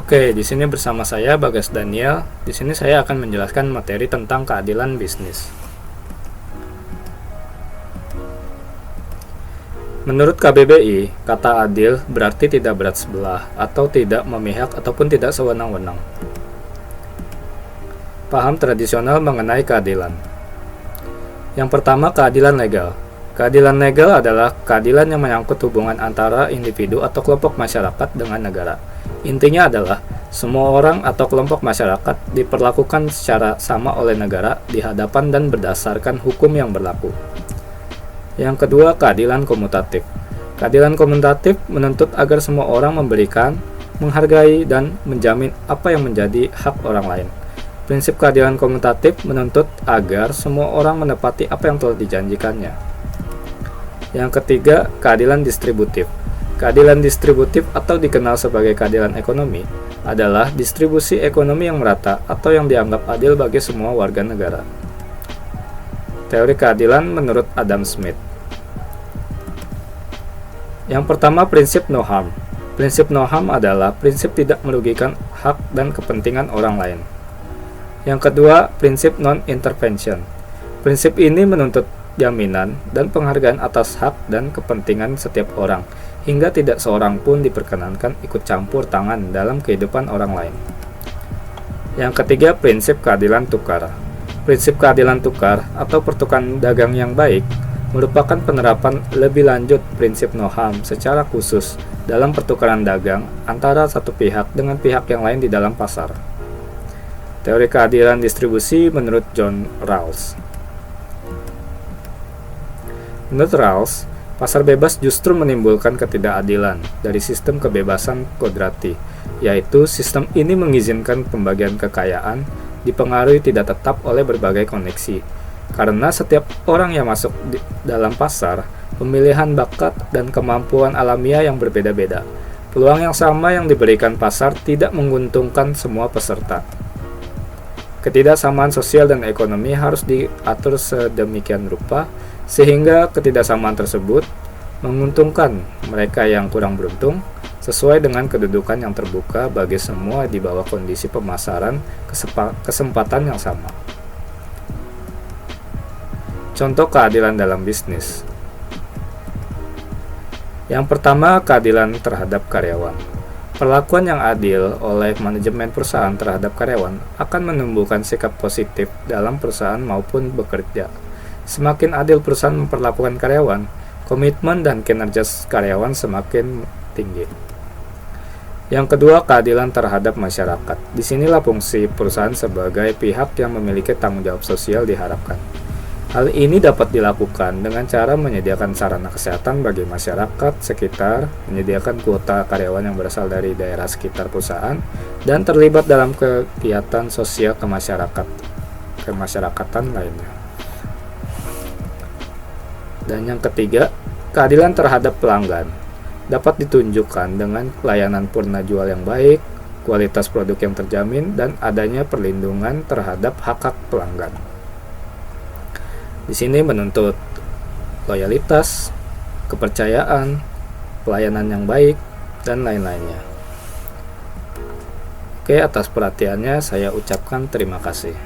Oke, di sini bersama saya Bagas Daniel. Di sini saya akan menjelaskan materi tentang keadilan bisnis. Menurut KBBI, kata adil berarti tidak berat sebelah atau tidak memihak ataupun tidak sewenang-wenang. Paham tradisional mengenai keadilan. Yang pertama, keadilan legal. Keadilan legal adalah keadilan yang menyangkut hubungan antara individu atau kelompok masyarakat dengan negara. Intinya adalah semua orang atau kelompok masyarakat diperlakukan secara sama oleh negara di hadapan dan berdasarkan hukum yang berlaku. Yang kedua, keadilan komutatif. Keadilan komutatif menuntut agar semua orang memberikan, menghargai, dan menjamin apa yang menjadi hak orang lain. Prinsip keadilan komutatif menuntut agar semua orang menepati apa yang telah dijanjikannya. Yang ketiga, keadilan distributif. Keadilan distributif atau dikenal sebagai keadilan ekonomi adalah distribusi ekonomi yang merata atau yang dianggap adil bagi semua warga negara. Teori keadilan menurut Adam Smith. Yang pertama, prinsip no harm. Prinsip no harm adalah prinsip tidak merugikan hak dan kepentingan orang lain. Yang kedua, prinsip non-intervention. Prinsip ini menuntut jaminan dan penghargaan atas hak dan kepentingan setiap orang, hingga tidak seorang pun diperkenankan ikut campur tangan dalam kehidupan orang lain. Yang ketiga, prinsip keadilan tukar. Prinsip keadilan tukar atau pertukaran dagang yang baik merupakan penerapan lebih lanjut prinsip no harm secara khusus dalam pertukaran dagang antara satu pihak dengan pihak yang lain di dalam pasar. Teori keadilan distribusi menurut John Rawls. Menurut Rawls, pasar bebas justru menimbulkan ketidakadilan dari sistem kebebasan kodrati, yaitu sistem ini mengizinkan pembagian kekayaan dipengaruhi tidak tetap oleh berbagai koneksi. Karena setiap orang yang masuk di dalam pasar, pemilihan bakat dan kemampuan alamiah yang berbeda-beda. Peluang yang sama yang diberikan pasar tidak menguntungkan semua peserta. Ketidaksamaan sosial dan ekonomi harus diatur sedemikian rupa sehingga ketidaksamaan tersebut menguntungkan mereka yang kurang beruntung sesuai dengan kedudukan yang terbuka bagi semua di bawah kondisi pemasaran kesempatan yang sama. Contoh keadilan dalam bisnis. Yang pertama, keadilan terhadap karyawan. Perlakuan yang adil oleh manajemen perusahaan terhadap karyawan akan menumbuhkan sikap positif dalam perusahaan maupun bekerja. Semakin adil perusahaan memperlakukan karyawan, komitmen dan kinerja karyawan semakin tinggi. Yang kedua, keadilan terhadap masyarakat. Disinilah fungsi perusahaan sebagai pihak yang memiliki tanggung jawab sosial diharapkan. Hal ini dapat dilakukan dengan cara menyediakan sarana kesehatan bagi masyarakat sekitar, menyediakan kuota karyawan yang berasal dari daerah sekitar perusahaan, dan terlibat dalam kegiatan sosial kemasyarakatan lainnya. Dan yang ketiga, keadilan terhadap pelanggan dapat ditunjukkan dengan layanan purna jual yang baik, kualitas produk yang terjamin, dan adanya perlindungan terhadap hak-hak pelanggan. Di sini menuntut loyalitas, kepercayaan, pelayanan yang baik, dan lain-lainnya. Oke, atas perhatiannya saya ucapkan terima kasih.